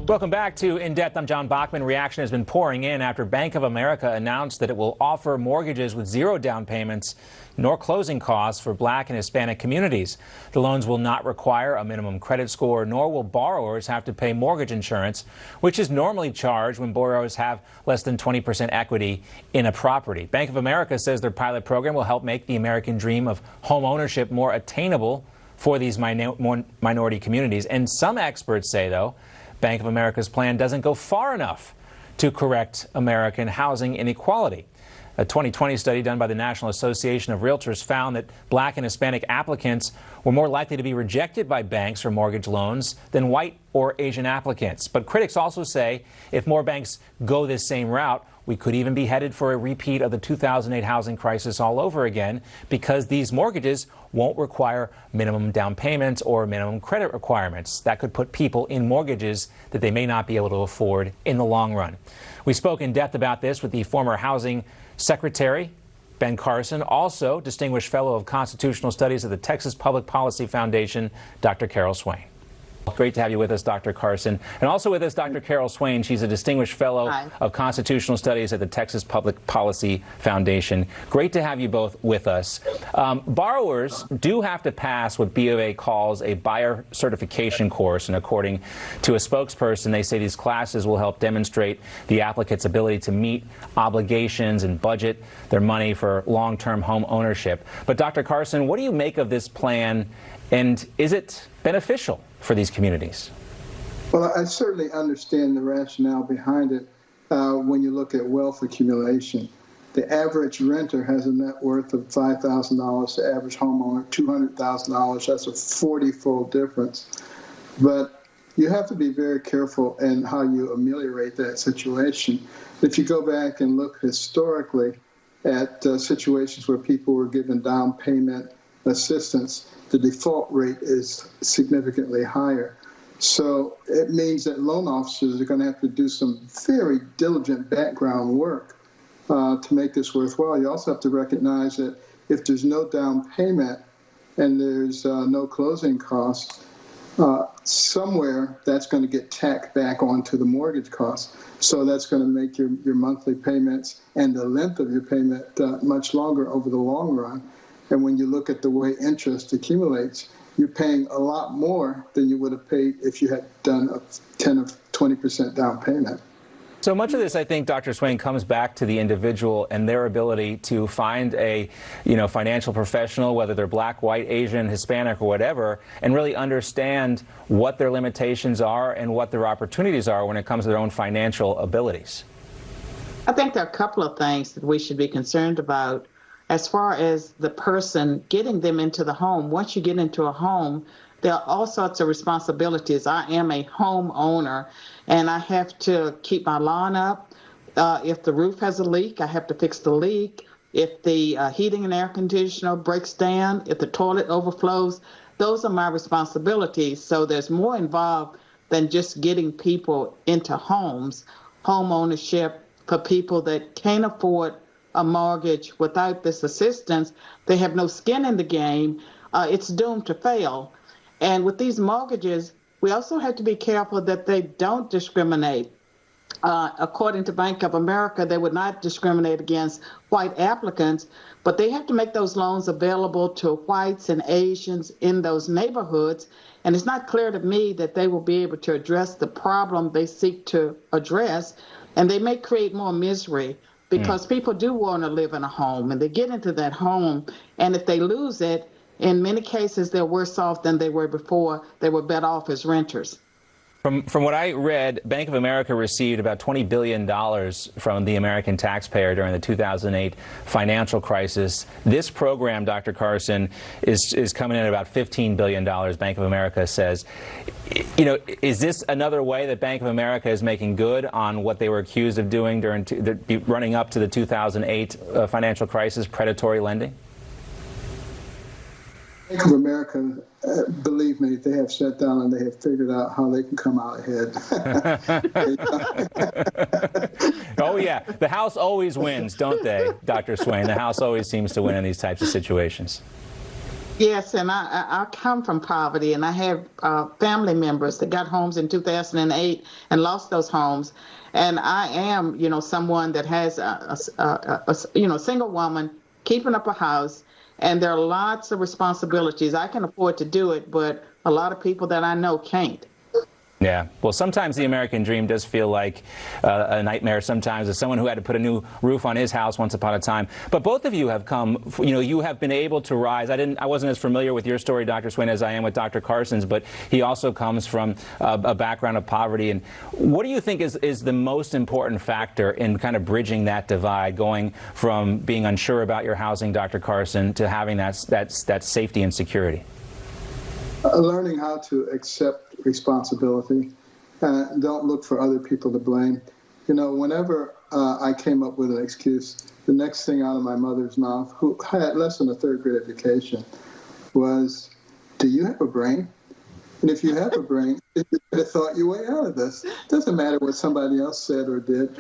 Welcome back to In Depth. I'm John Bachman. Reaction has been pouring in after Bank of America announced that it will offer mortgages with zero down payments nor closing costs for Black and Hispanic communities. The loans will not require a minimum credit score, nor will borrowers have to pay mortgage insurance, which is normally charged when borrowers have less than 20% equity in a property. Bank of America says their pilot program will help make the American dream of home ownership more attainable for these minority communities. And some experts say, though, Bank of America's plan doesn't go far enough to correct American housing inequality. A 2020 study done by the National Association of Realtors found that Black and Hispanic applicants were more likely to be rejected by banks for mortgage loans than white or Asian applicants. But critics also say if more banks go this same route, we could even be headed for a repeat of the 2008 housing crisis all over again, because these mortgages won't require minimum down payments or minimum credit requirements. That could put people in mortgages that they may not be able to afford in the long run. We spoke in depth about this with the former Housing Secretary, Ben Carson, also Distinguished Fellow of Constitutional Studies at the Texas Public Policy Foundation, Dr. Carol Swain. Great to have you with us, Dr. Carson. And also with us, Dr. Carol Swain. She's a Distinguished Fellow of Constitutional Studies at the Texas Public Policy Foundation. Great to have you both with us. Borrowers do have to pass what B of A calls a buyer certification course, and according to a spokesperson, they say these classes will help demonstrate the applicant's ability to meet obligations and budget their money for long-term home ownership. But Dr. Carson, what do you make of this plan, and is it beneficial for these communities? Well, I certainly understand the rationale behind it when you look at wealth accumulation. The average renter has a net worth of $5,000. The average homeowner, $200,000. That's a 40-fold difference. But you have to be very careful in how you ameliorate that situation. If you go back and look historically at situations where people were given down payment assistance, the default rate is significantly higher. So it means that loan officers are going to have to do some very diligent background work to make this worthwhile. You also have to recognize that if there's no down payment and there's no closing costs, somewhere that's going to get tacked back onto the mortgage costs. So that's going to make your monthly payments and the length of your payment much longer over the long run. And when you look at the way interest accumulates, you're paying a lot more than you would have paid if you had done a 10 or 20% down payment. So much of this, I think, Dr. Swain, comes back to the individual and their ability to find a, financial professional, whether they're Black, white, Asian, Hispanic, or whatever, and really understand what their limitations are and what their opportunities are when it comes to their own financial abilities. I think there are a couple of things that we should be concerned about. As far as the person getting them into the home, once you get into a home, there are all sorts of responsibilities. I am a homeowner, and I have to keep my lawn up. If the roof has a leak, I have to fix the leak. If the heating and air conditioner breaks down, if the toilet overflows, those are my responsibilities. So there's more involved than just getting people into homes. Home ownership for people that can't afford a mortgage without this assistance, they have no skin in the game. It's doomed to fail. And with these mortgages, we also have to be careful that they don't discriminate. According to Bank of America, they would not discriminate against white applicants, but they have to make those loans available to whites and Asians in those neighborhoods. And it's not clear to me that they will be able to address the problem they seek to address, and they may create more misery. Because people do want to live in a home, and they get into that home, and if they lose it, in many cases they're worse off than they were before. They were better off as renters. From what I read, Bank of America received about $20 billion from the American taxpayer during the 2008 financial crisis. This program, Dr. Carson, is coming in at about $15 billion, Bank of America says. Is this another way that Bank of America is making good on what they were accused of doing running up to the 2008 financial crisis, predatory lending? Bank of America, believe me, they have sat down and they have figured out how they can come out ahead. Oh, yeah. The House always wins, don't they, Dr. Swain? The House always seems to win in these types of situations. Yes, and I come from poverty, and I have family members that got homes in 2008 and lost those homes. And I am, someone that has single woman keeping up a house, and there are lots of responsibilities. I can afford to do it, but a lot of people that I know can't. Yeah, well, sometimes the American dream does feel like a nightmare sometimes, as someone who had to put a new roof on his house once upon a time. But both of you have come, you have been able to rise. I wasn't as familiar with your story, Dr. Swain, as I am with Dr. Carson's, but he also comes from a background of poverty. And what do you think is the most important factor in kind of bridging that divide, going from being unsure about your housing, Dr. Carson, to having that safety and security? Learning how to accept responsibility. Don't look for other people to blame. Whenever I came up with an excuse, the next thing out of my mother's mouth, who had less than a third grade education, was, "Do you have a brain? And if you have a brain, you could have thought your way out of this. It doesn't matter what somebody else said or did."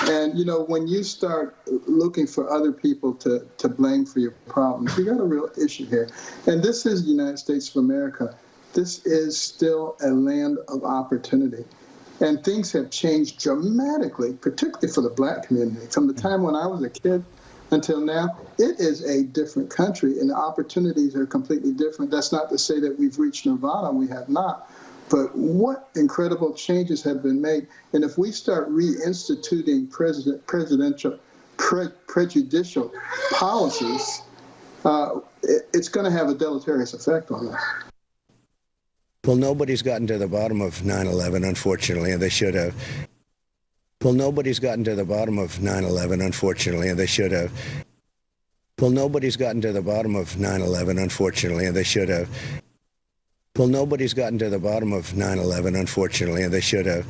And, when you start looking for other people to blame for your problems, you got a real issue here. And this is the United States of America. This is still a land of opportunity. And things have changed dramatically, particularly for the black community. From the time when I was a kid until now, it is a different country, and the opportunities are completely different. That's not to say that we've reached nirvana. We have not. But what incredible changes have been made. And if we start reinstituting prejudicial policies, it's going to have a deleterious effect on us. Well, nobody's gotten to the bottom of 9/11, unfortunately, and they should have. Well, nobody's gotten to the bottom of 9/11, unfortunately, and they should have. Well, nobody's gotten to the bottom of 9/11, unfortunately, and they should have. Well, nobody's gotten to the bottom of 9/11, unfortunately, and they should have.